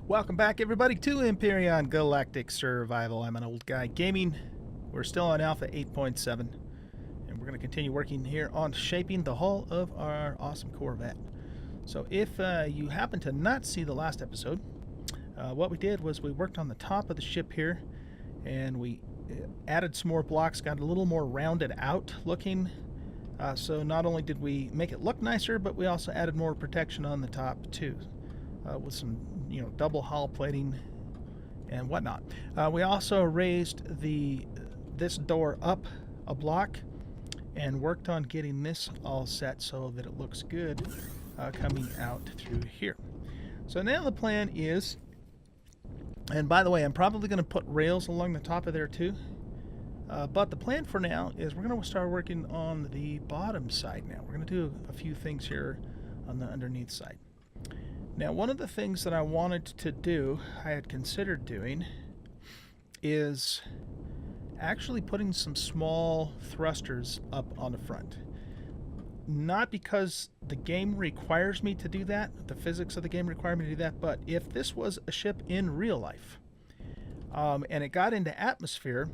Welcome back, everybody, to Empyrion Galactic Survival. I'm an old guy gaming. We're still on Alpha 8.7, and we're going to continue working here on shaping the hull of our awesome Corvette. So if you happen to not see the last episode, what we did was we worked on the top of the ship here, and we added some more blocks, got a little more rounded out looking. So not only did we make it look nicer, but we also added more protection on the top too. With some, double hull plating and whatnot. We also raised this door up a block and worked on getting this all set so that it looks good coming out through here. So now the plan is, and by the way, I'm probably going to put rails along the top of there too. But the plan for now is we're going to start working on the bottom side now. We're going to do a few things here on the underneath side. Now, one of the things that I wanted to do, I had considered doing, is actually putting some small thrusters up on the front. Not because the game requires me to do that, the physics of the game require me to do that, but if this was a ship in real life, and it got into atmosphere,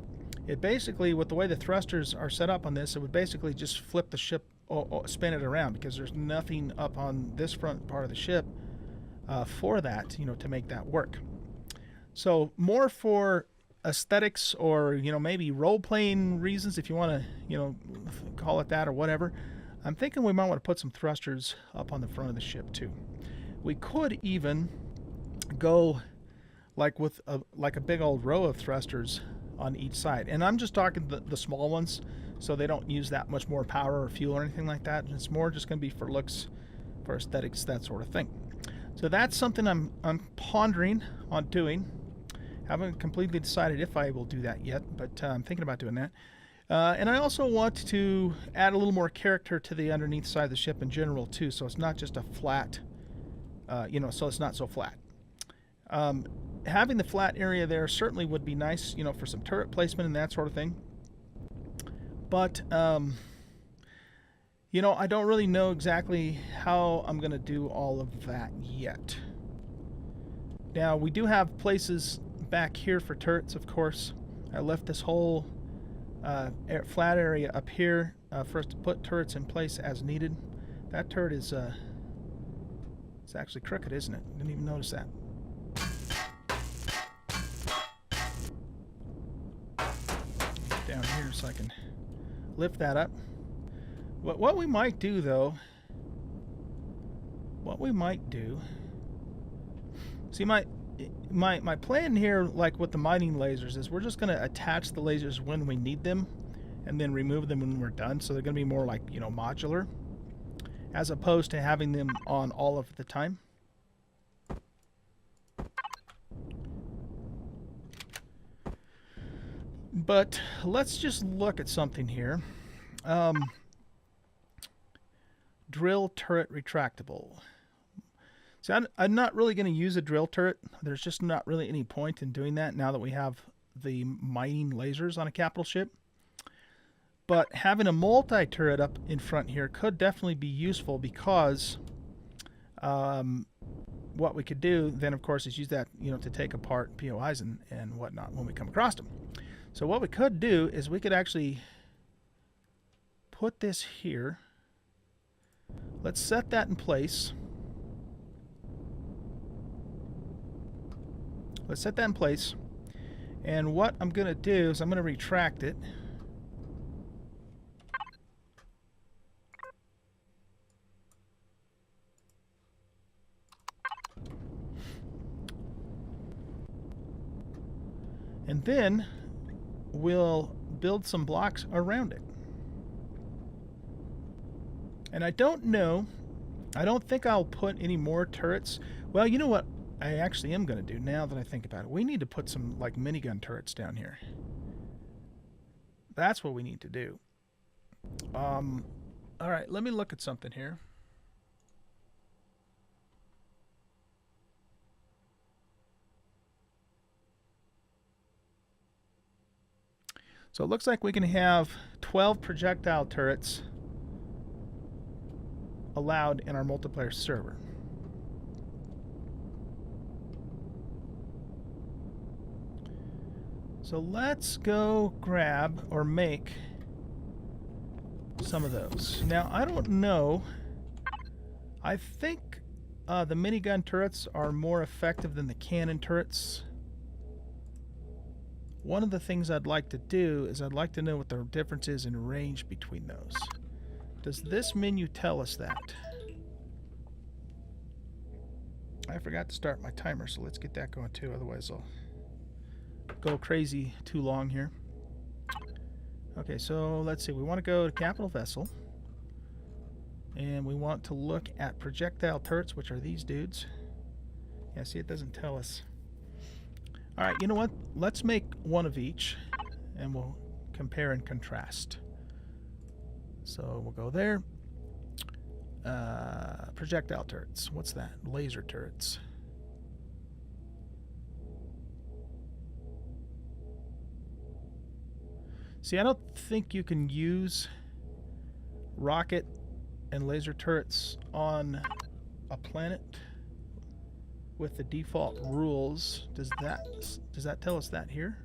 it basically, with the way the thrusters are set up on this, it would basically just flip the ship, spin it around, because there's nothing up on this front part of the ship for that, to make that work. So more for aesthetics or, maybe role-playing reasons, if you want to, call it that or whatever, I'm thinking we might want to put some thrusters up on the front of the ship too. We could even go like with a big old row of thrusters on each side. And I'm just talking the small ones, so they don't use that much more power or fuel or anything like that. It's more just going to be for looks, for aesthetics, that sort of thing. So that's something I'm pondering on doing. Haven't completely decided if I will do that yet, but I'm thinking about doing that. And I also want to add a little more character to the underneath side of the ship in general too, so it's not just a flat, so it's not so flat. Having the flat area there certainly would be nice, for some turret placement and that sort of thing. But I don't really know exactly how I'm going to do all of that yet. Now, we do have places back here for turrets, of course. I left this whole flat area up here for us to put turrets in place as needed. That turret is it's actually crooked, isn't it? Didn't even notice that. Down here so I can lift that up. What we might do, though, see, my plan here, like with the mining lasers, is we're just going to attach the lasers when we need them and then remove them when we're done. So they're going to be more like, modular, as opposed to having them on all of the time. But let's just look at something here. Drill turret retractable. See, I'm not really going to use a drill turret. There's just not really any point in doing that now that we have the mining lasers on a capital ship. But having a multi-turret up in front here could definitely be useful, because what we could do then, of course, is use that, to take apart POIs and whatnot when we come across them. So what we could do is we could actually put this here. Let's set that in place. Let's set that in place. And what I'm going to do is I'm going to retract it. And then we'll build some blocks around it. And I don't know, I don't think I'll put any more turrets. Well, you know what I actually am going to do now that I think about it? We need to put some like minigun turrets down here. That's what we need to do. All right, let me look at something here. So it looks like we can have 12 projectile turrets allowed in our multiplayer server. So let's go grab or make some of those. Now, I don't know. I think the minigun turrets are more effective than the cannon turrets. One of the things I'd like to do is I'd like to know what the difference is in range between those. Does this menu tell us that? I forgot to start my timer, so let's get that going too, otherwise I'll go crazy too long here. Okay, so let's see. We want to go to Capital Vessel. And we want to look at projectile turrets, which are these dudes. Yeah, see, it doesn't tell us. Alright, you know what? Let's make one of each, and we'll compare and contrast. So we'll go there. Projectile turrets. What's that? Laser turrets. See, I don't think you can use rocket and laser turrets on a planet with the default rules. Does that tell us that here?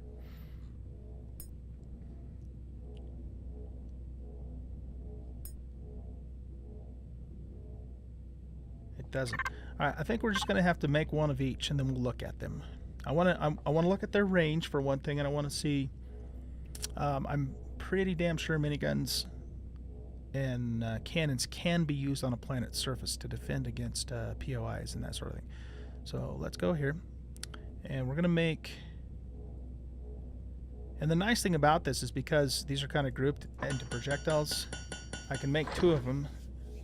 It doesn't. All right, I think we're just going to have to make one of each, and then we'll look at them. I want to look at their range for one thing, and I want to see. I'm pretty damn sure miniguns and cannons can be used on a planet's surface to defend against POIs and that sort of thing. So let's go here, and we're going to make. And the nice thing about this is because these are kind of grouped into projectiles, I can make two of them.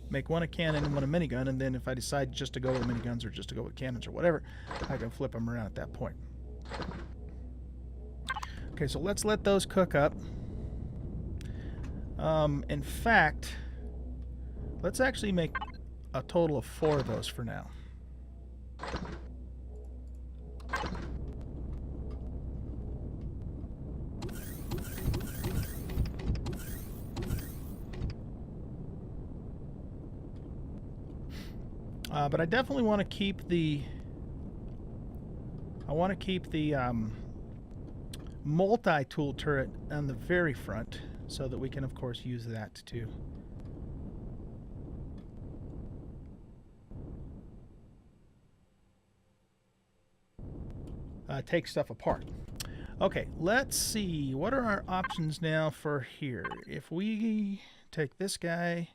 Make one a cannon and one a minigun, and then if I decide just to go with miniguns or just to go with cannons or whatever, I can flip them around at that point. Okay, so let's let those cook up. In fact, let's actually make a total of 4 of those for now. But I definitely want to keep the. I want to keep the multi-tool turret on the very front, so that we can, of course, use that too. Take stuff apart. Okay, let's see. What are our options now for here? If we take this guy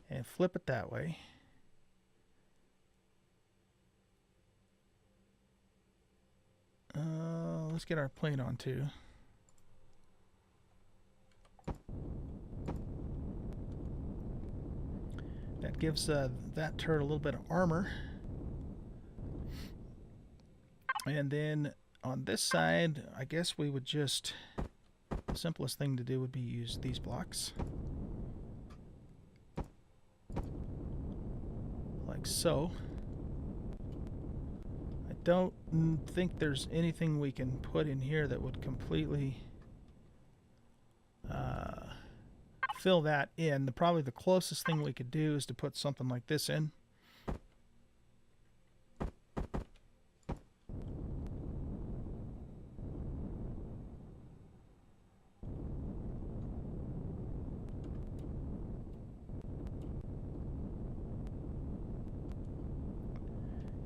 and flip it that way. Let's get our plane on too. That gives that turret a little bit of armor. And then on this side, I guess we would just, the simplest thing to do would be use these blocks. Like so. I don't think there's anything we can put in here that would completely fill that in. Probably the closest thing we could do is to put something like this in.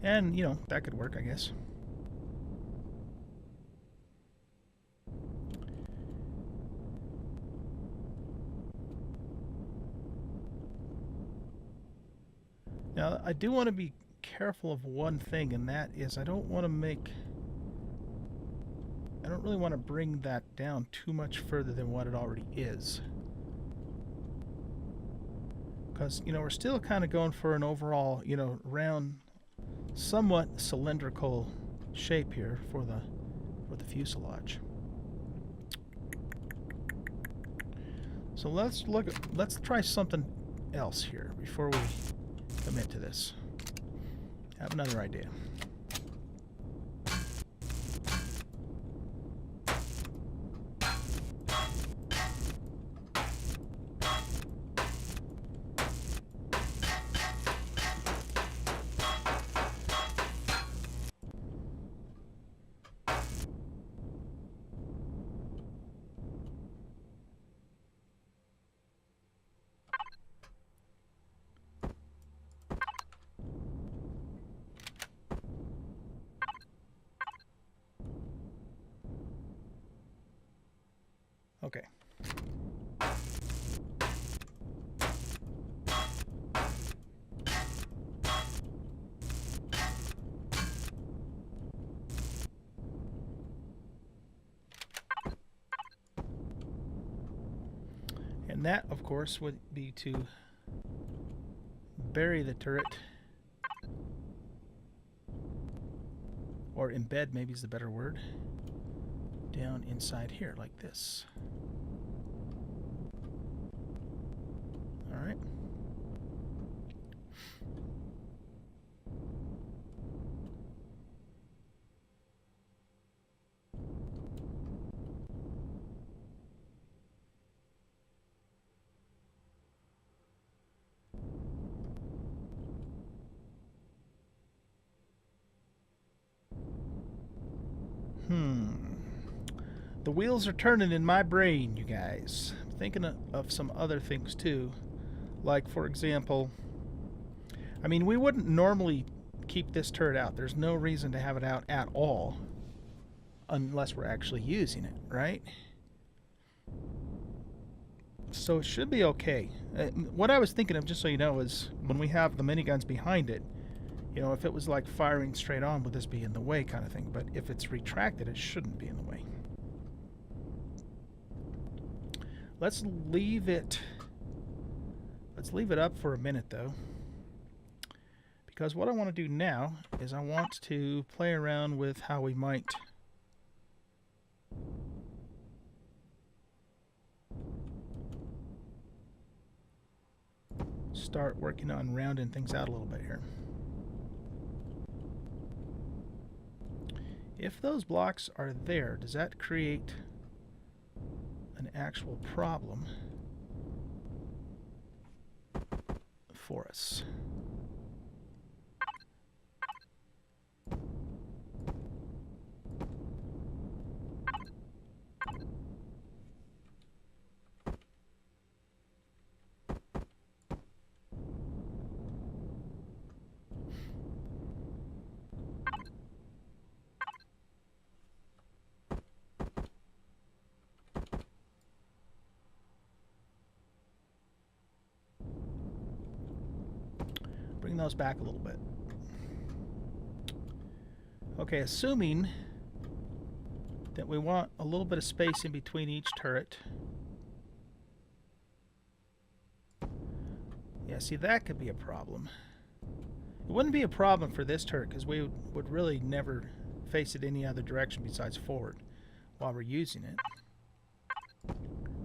And, you know, that could work, I guess. Now, I do want to be careful of one thing, and that is I don't really want to bring that down too much further than what it already is. Because, you know, we're still kind of going for an overall, you know, round, somewhat cylindrical shape here for the fuselage. So let's try something else here before we commit to this. I have another idea. Okay. And that, of course, would be to bury the turret, or embed, maybe is the better word, down inside here like this. All right. The wheels are turning in my brain, you guys. I'm thinking of some other things too. Like, for example, I mean, we wouldn't normally keep this turret out. There's no reason to have it out at all unless we're actually using it, right? So it should be okay. What I was thinking of, just so you know, is when we have the miniguns behind it, you know, if it was like firing straight on, would this be in the way kind of thing? But if it's retracted, it shouldn't be in the way. Let's leave it up for a minute, though. Because what I want to do now is I want to play around with how we might start working on rounding things out a little bit here. If those blocks are there, does that create an actual problem for us? Bring those back a little bit. Okay, assuming that we want a little bit of space in between each turret. Yeah, see, that could be a problem. It wouldn't be a problem for this turret because we would really never face it any other direction besides forward while we're using it.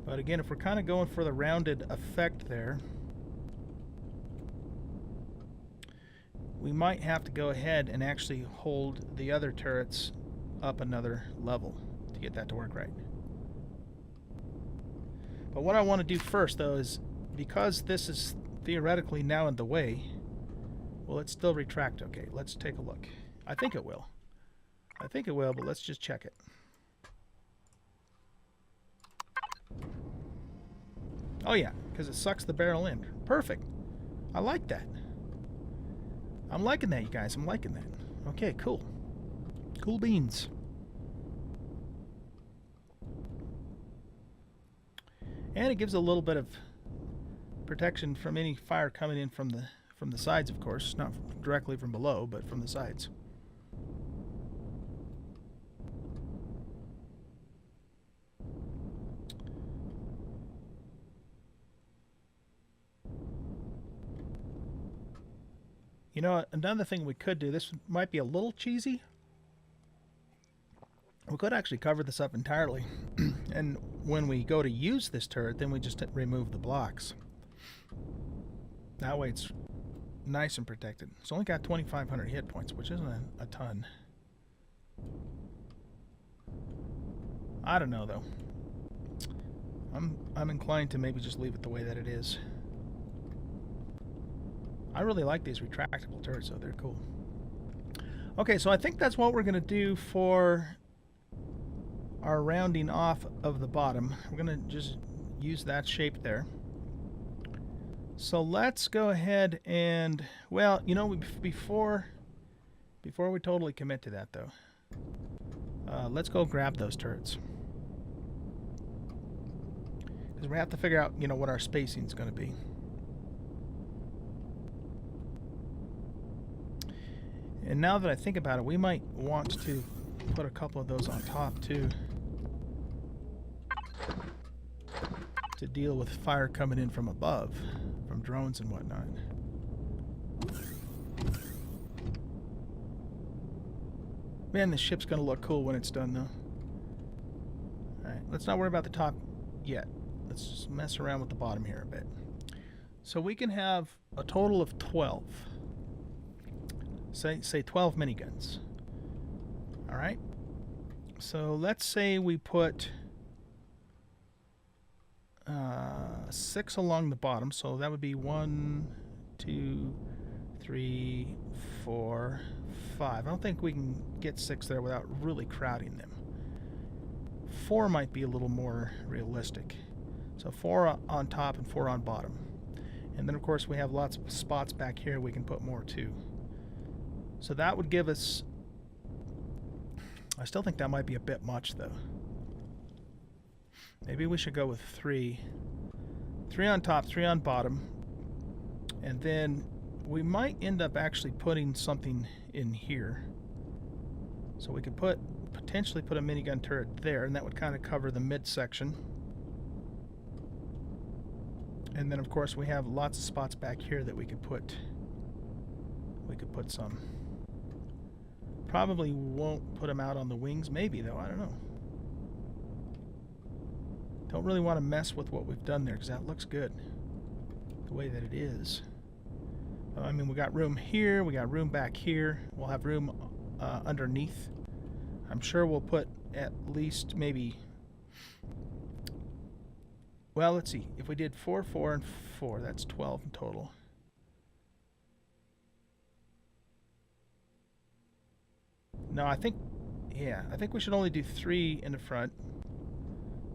But again, if we're kind of going for the rounded effect there, we might have to go ahead and actually hold the other turrets up another level to get that to work right. But what I want to do first, though, is because this is theoretically now in the way, will it still retract? Okay, let's take a look. I think it will. I think it will, but let's just check it. Oh yeah, because it sucks the barrel in. Perfect. I like that. I'm liking that, you guys. I'm liking that. Okay, cool. Cool beans. And it gives a little bit of protection from any fire coming in from the sides, of course. Not directly from below, but from the sides. You know, another thing we could do, this might be a little cheesy. We could actually cover this up entirely. And when we go to use this turret, then we just remove the blocks. That way it's nice and protected. It's only got 2,500 hit points, which isn't a ton. I don't know, though. I'm inclined to maybe just leave it the way that it is. I really like these retractable turrets, so they're cool. Okay, so I think that's what we're going to do for our rounding off of the bottom. We're going to just use that shape there. So let's go ahead and, well, you know, before we totally commit to that, though, let's go grab those turrets. Because we have to figure out, you know, what our spacing is going to be. And now that I think about it, we might want to put a couple of those on top too, to deal with fire coming in from above, from drones and whatnot. Man, this ship's going to look cool when it's done, though. Alright, let's not worry about the top yet. Let's just mess around with the bottom here a bit. So we can have a total of 12. Say 12 miniguns. Alright? So let's say we put 6 along the bottom. So that would be 1, 2, 3, 4, 5. I don't think we can get 6 there without really crowding them. 4 might be a little more realistic. So 4 on top and 4 on bottom. And then of course we have lots of spots back here we can put more too. So that would give us... I still think that might be a bit much though. Maybe we should go with 3. 3 on top, 3 on bottom. And then we might end up actually putting something in here. So we could potentially put a minigun turret there, and that would kind of cover the midsection. And then of course we have lots of spots back here that we could put some. Probably won't put them out on the wings, maybe though, I don't know. Don't really want to mess with what we've done there because that looks good the way that it is. I mean, we got room here, we got room back here, we'll have room underneath. I'm sure we'll put at least maybe, well, let's see, if we did 4, 4, and 4, that's 12 in total. No, I think we should only do 3 in the front.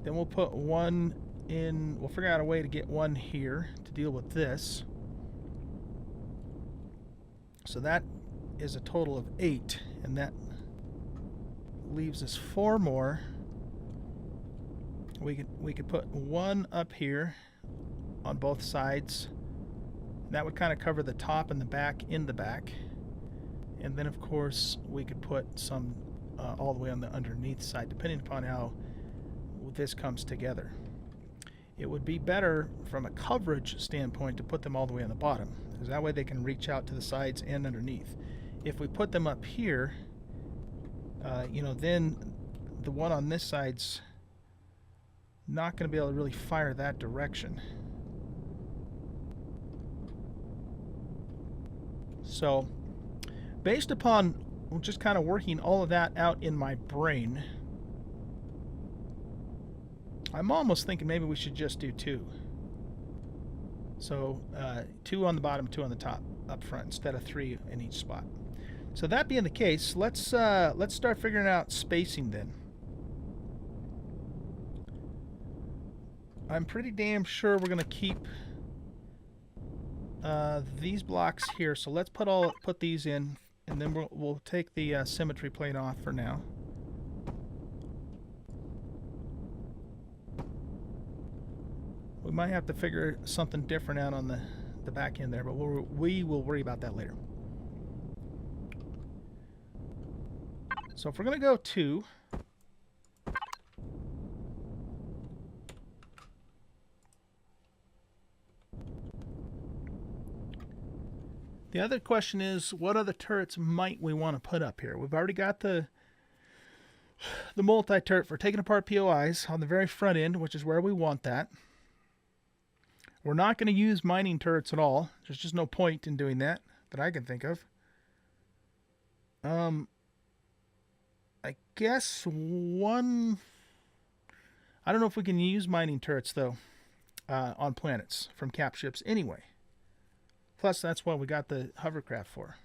Then we'll put 1 in, we'll figure out a way to get 1 here to deal with this. So that is a total of 8, and that leaves us 4 more. We could put 1 up here on both sides. That would kind of cover the top and the back in the back. And then of course we could put some all the way on the underneath side, depending upon how this comes together. It would be better from a coverage standpoint to put them all the way on the bottom, because that way they can reach out to the sides and underneath. If we put them up here, you know, then the one on this side's not going to be able to really fire that direction. So based upon just kind of working all of that out in my brain, I'm almost thinking maybe we should just do 2. So 2 on the bottom, 2 on the top up front instead of 3 in each spot. So that being the case, let's start figuring out spacing then. I'm pretty damn sure we're going to keep these blocks here. So let's put these in, and then we'll take the symmetry plate off for now. We might have to figure something different out on the back end there, but we will worry about that later. So if we're going to go 2, the other question is, what other turrets might we want to put up here? We've already got the multi-turret for taking apart POIs on the very front end, which is where we want that. We're not going to use mining turrets at all. There's just no point in doing that I can think of. I guess one... I don't know if we can use mining turrets, though, on planets from cap ships anyway. Plus, that's what we got the hovercraft for.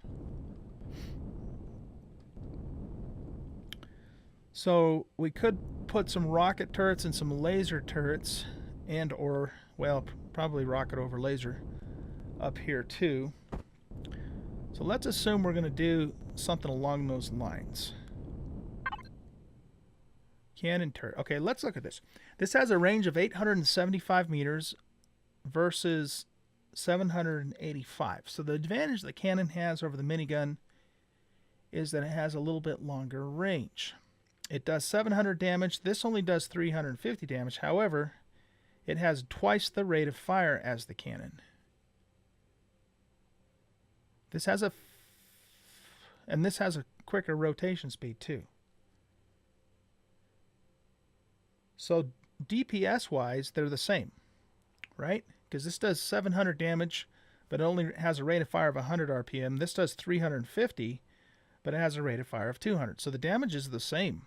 So we could put some rocket turrets and some laser turrets, and or, well, probably rocket over laser up here too. So let's assume we're going to do something along those lines. Cannon turret. Okay, let's look at this. This has a range of 875 meters versus 785. So the advantage the cannon has over the minigun is that it has a little bit longer range. It does 700 damage. This only does 350 damage. However, it has twice the rate of fire as the cannon. This has a quicker rotation speed too. So DPS wise, they're the same, right? Because this does 700 damage, but it only has a rate of fire of 100 RPM. This does 350, but it has a rate of fire of 200. So the damage is the same.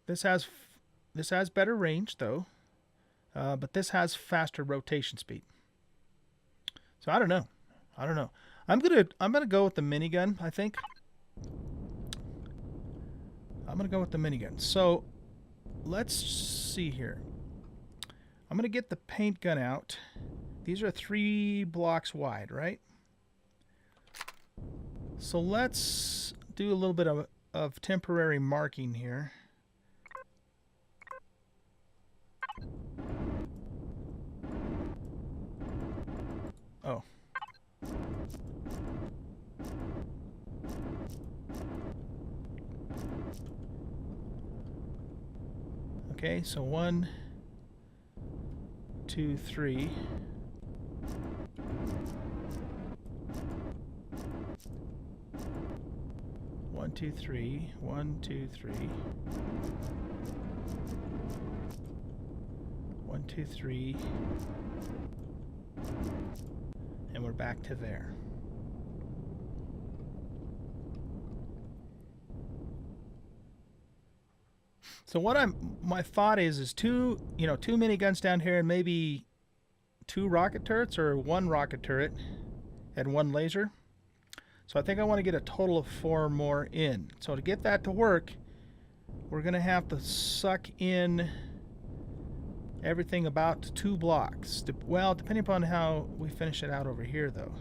This has better range though, but this has faster rotation speed. So I don't know. I'm gonna go with the minigun. I think I'm gonna go with the minigun. So let's see here. I'm gonna get the paint gun out. These are 3 blocks wide, right? So let's do a little bit of temporary marking here. Oh. Okay, so 1, 2, 3. One, two, three. 1, 2, 3. 1, 2, 3. And we're back to there. So my thought is two miniguns down here and maybe 2 rocket turrets or 1 rocket turret and 1 laser. So I think I want to get a total of 4 more in. So to get that to work, we're going to have to suck in everything about 2 blocks. Well, depending upon how we finish it out over here, though.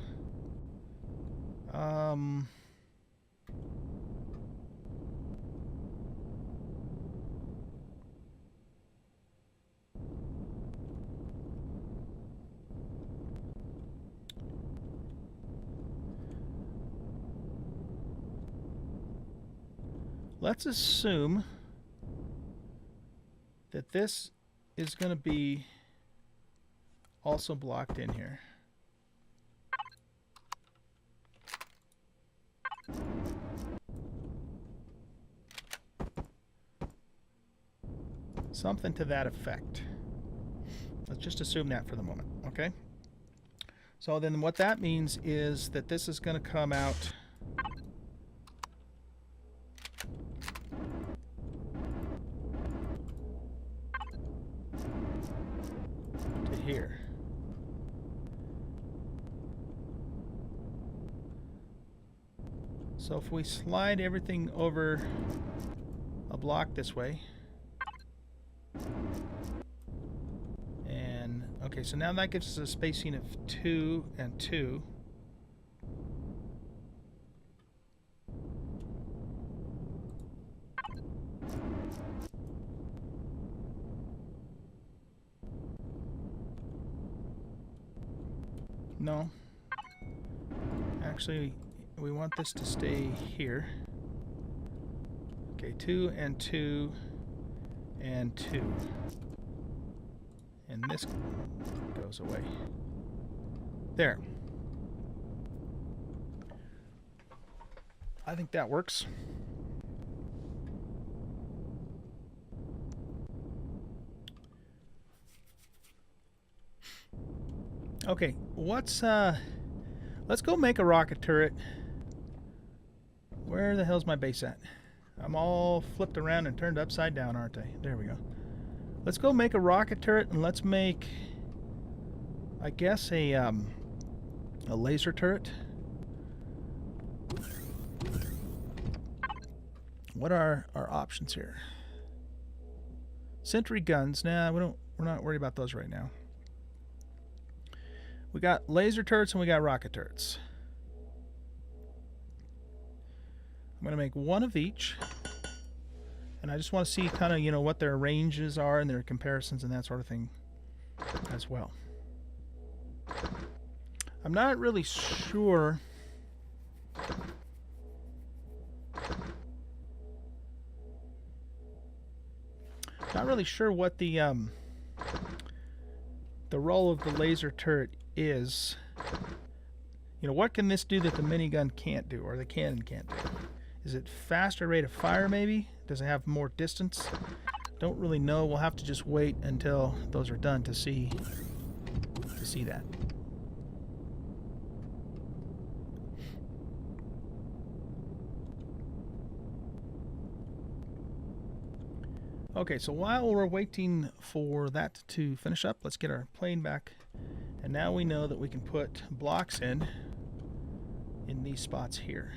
Let's assume that this is going to be also blocked in here. Something to that effect. Let's just assume that for the moment, okay? So then what that means is that this is going to come out to here. So if we slide everything over a block this way, and okay, so now that gives us a spacing of 2 and 2. No. Actually, we want this to stay here. Okay, 2 and 2 and 2. And this goes away. There. I think that works. Okay, let's go make a rocket turret. Where the hell's my base at? I'm all flipped around and turned upside down, aren't I? There we go. Let's go make a rocket turret, and let's make, I guess, a laser turret. What are our options here? Sentry guns. Nah, we're not worried about those right now. We got laser turrets and we got rocket turrets. I'm going to make one of each. And I just want to see kind of, you know, what their ranges are and their comparisons and that sort of thing as well. I'm not really sure. Not really sure what the role of the laser turret is. You know, what can this do that the minigun can't do, or the cannon can't do? Is it faster rate of fire, maybe? Does it have more distance? Don't really know. We'll have to just wait until those are done to see that. Okay, so while we're waiting for that to finish up, let's get our plane back. And now we know that we can put blocks in these spots here.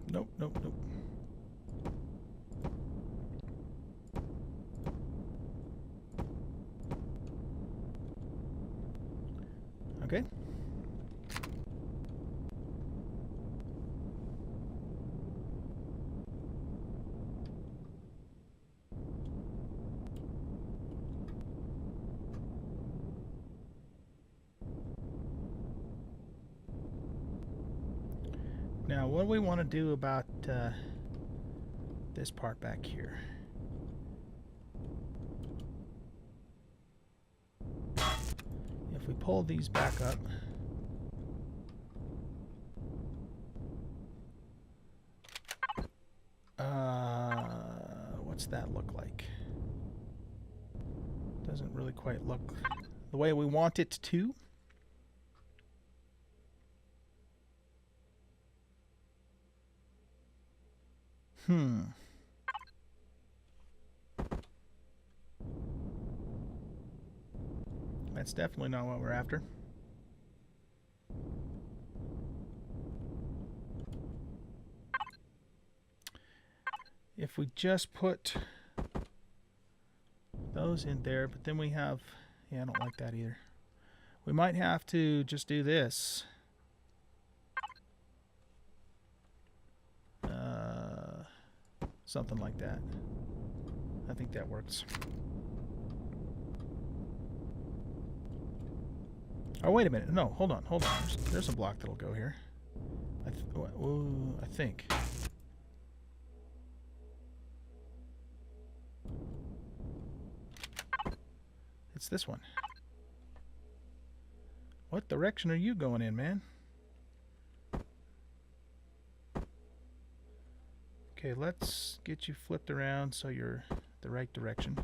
Nope, nope, nope. Okay. Now, what do we want to do about this part back here? If we pull these back up, what's that look like? Doesn't really quite look the way we want it to. That's definitely not what we're after. If we just put those in there, but then we have, yeah, I don't like that either. We might have to just do this. Something like that. I think that works. Oh, wait a minute. No, hold on, hold on. There's a block that'll go here. I think. It's this one. What direction are you going in, man? Okay, let's get you flipped around so you're the right direction.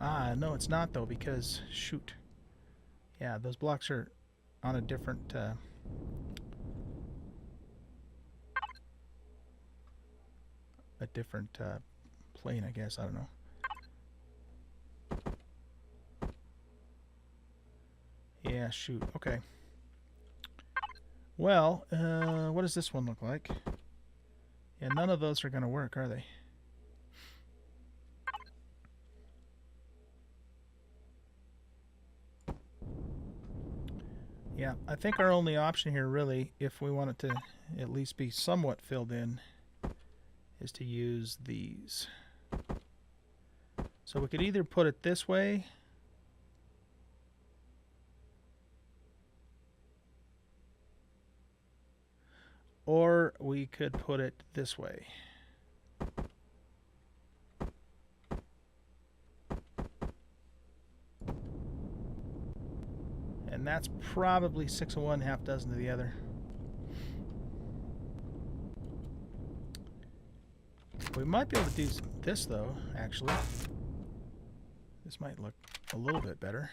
Ah, no, it's not though, because shoot. Yeah, those blocks are on a different plane, I guess. I don't know. Yeah, shoot. Okay. Well, what does this one look like? Yeah, none of those are going to work, are they? Yeah, I think our only option here, really, if we want it to at least be somewhat filled in, is to use these. So we could either put it this way, or we could put it this way. And that's probably 6 of one, half dozen of the other. We might be able to do this, though, actually. This might look a little bit better.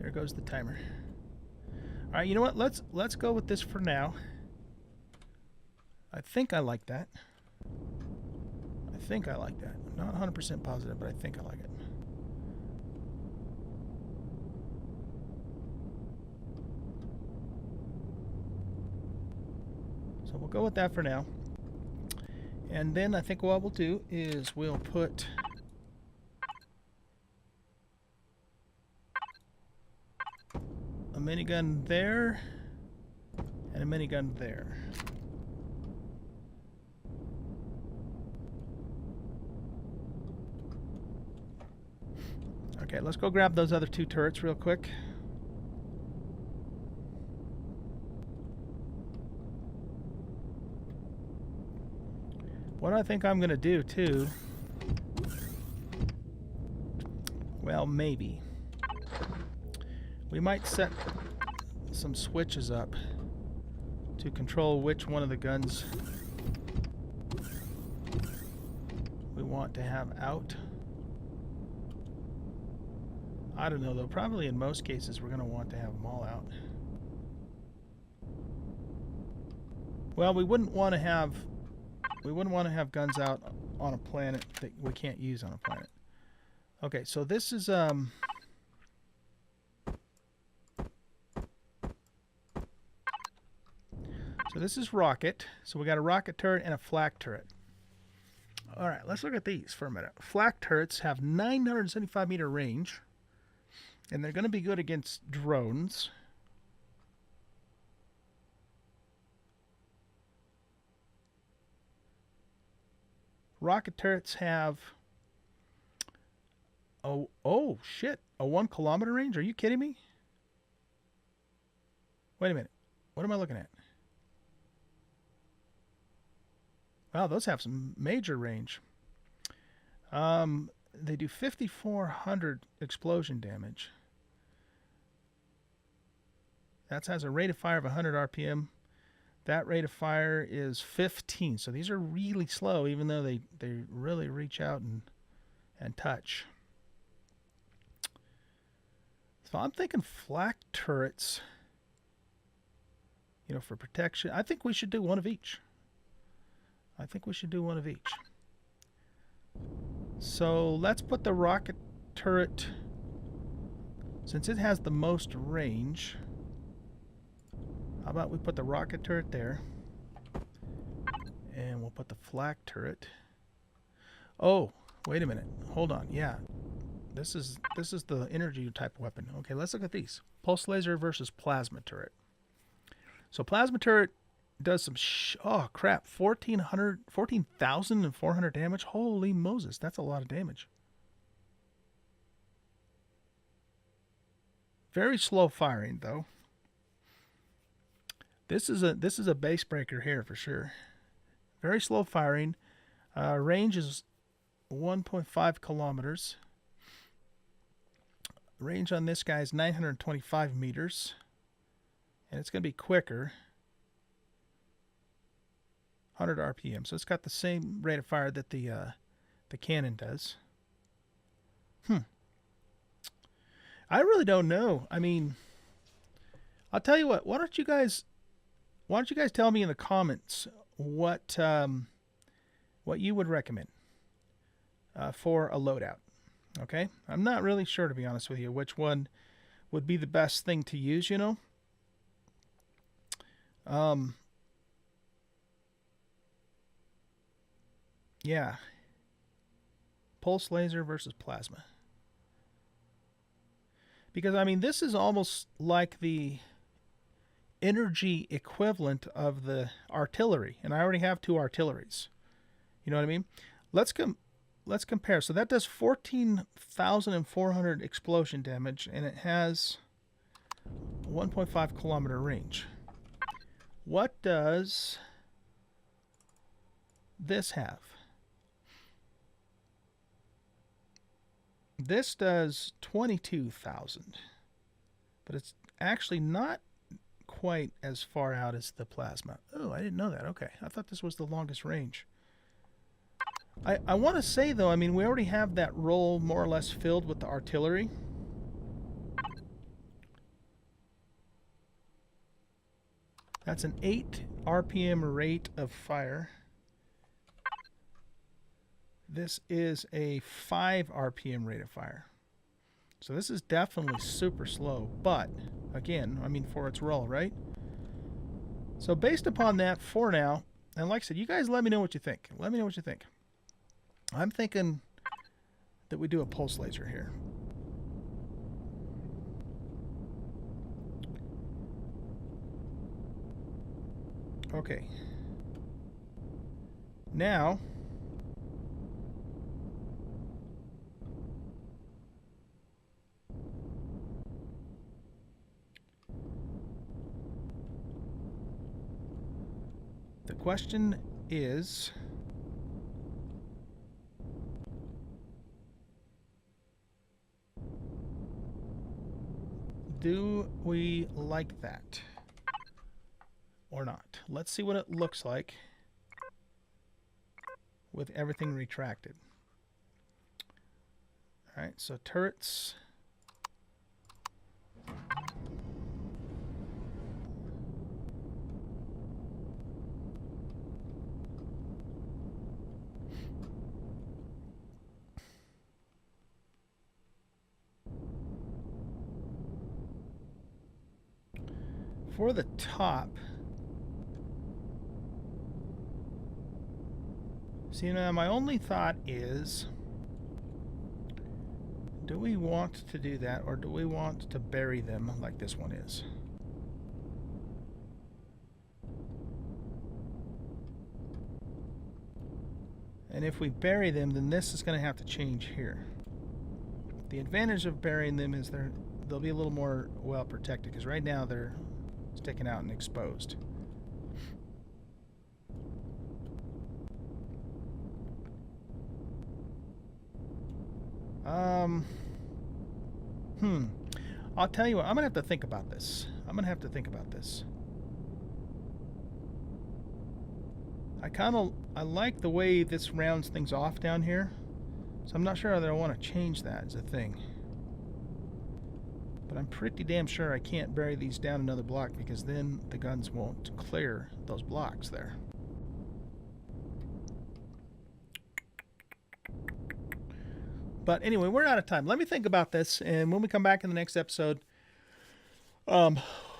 There goes the timer. All right, you know what? Let's go with this for now. I think I like that. I think I like that. I'm not 100% positive, but I think I like it. So we'll go with that for now. And then I think what we'll do is we'll put a minigun there and a minigun there. Okay, let's go grab those other two turrets real quick. What I think I'm going to do, too... Well, maybe. We might set some switches up to control which one of the guns we want to have out. I don't know, though. Probably in most cases we're going to want to have them all out. Well, we wouldn't want to have guns out on a planet that we can't use on a planet. Okay, so this is so this is rocket. So we got a rocket turret and a flak turret. All right, let's look at these for a minute. Flak turrets have 975 meter range, and they're going to be good against drones. Rocket turrets have oh shit, a 1 kilometer range? Are you kidding me? Wait a minute. What am I looking at? Wow, those have some major range. They do 5,400 explosion damage. That has a rate of fire of 100 RPM. That rate of fire is 15. So these are really slow, even though they really reach out and touch. So I'm thinking flak turrets, you know, for protection. I think we should do one of each. So let's put the rocket turret, since it has the most range. How about we put the rocket turret there, and we'll put the flak turret. Oh, wait a minute. Hold on. Yeah, this is the energy type weapon. Okay, let's look at these. Pulse laser versus plasma turret. So plasma turret does some oh crap, 14,400 damage. Holy Moses, that's a lot of damage. Very slow firing though. This is a base breaker here for sure. Very slow firing. Range is 1.5 kilometers. Range on this guy is 925 meters. And it's going to be quicker. 100 RPM. So it's got the same rate of fire that the cannon does. I really don't know. I mean, I'll tell you what. Why don't you guys tell me in the comments what you would recommend for a loadout? Okay, I'm not really sure, to be honest with you, which one would be the best thing to use. You know. Yeah. Pulse laser versus plasma. Because, I mean, this is almost like the energy equivalent of the artillery. And I already have two artilleries. You know what I mean? Let's compare. So that does 14,400 explosion damage. And it has 1.5 kilometer range. What does this have? This does 22,000, but it's actually not quite as far out as the plasma. Oh, I didn't know that. Okay, I thought this was the longest range. I want to say, though, I mean, we already have that role more or less filled with the artillery. That's an 8 RPM rate of fire. This is a 5 RPM rate of fire. So this is definitely super slow, but again, I mean, for its roll, right? So based upon that, for now, and like I said, you guys let me know what you think. Let me know what you think. I'm thinking that we do a pulse laser here. Okay. Now, the question is, do we like that or not? Let's see what it looks like with everything retracted. All right, so turrets. For the top, see, now my only thought is, do we want to do that, or do we want to bury them like this one is? And if we bury them, then this is going to have to change here. The advantage of burying them is they'll be a little more well protected, because right now they're sticking out and exposed. I'll tell you what, I'm gonna have to think about this. I like the way this rounds things off down here, so I'm not sure that I want to change that as a thing. But I'm pretty damn sure I can't bury these down another block, because then the guns won't clear those blocks there. But anyway, we're out of time. Let me think about this, and when we come back in the next episode,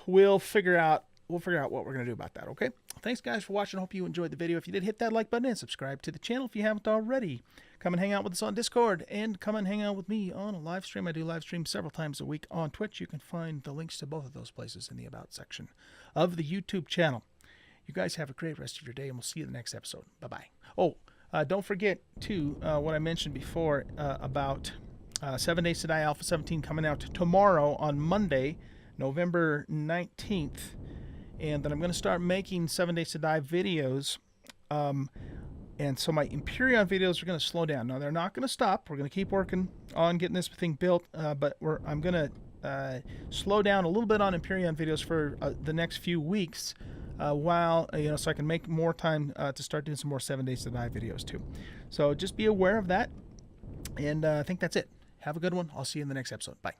we'll figure out what we're going to do about that, okay? Thanks, guys, for watching. I hope you enjoyed the video. If you did, hit that like button and subscribe to the channel if you haven't already. Come and hang out with us on Discord, and come and hang out with me on a live stream. I do live streams several times a week on Twitch. You can find the links to both of those places in the About section of the YouTube channel. You guys have a great rest of your day, and we'll see you in the next episode. Bye-bye. Oh, don't forget, too, what I mentioned before about 7 Days to Die Alpha 17 coming out tomorrow on Monday, November 19th. And then I'm going to start making 7 Days to Die videos. And so my Empyrion videos are going to slow down. Now, they're not going to stop. We're going to keep working on getting this thing built. But I'm going to slow down a little bit on Empyrion videos for the next few weeks. While, so I can make more time to start doing some more 7 Days to Die videos, too. So just be aware of that. And I think that's it. Have a good one. I'll see you in the next episode. Bye.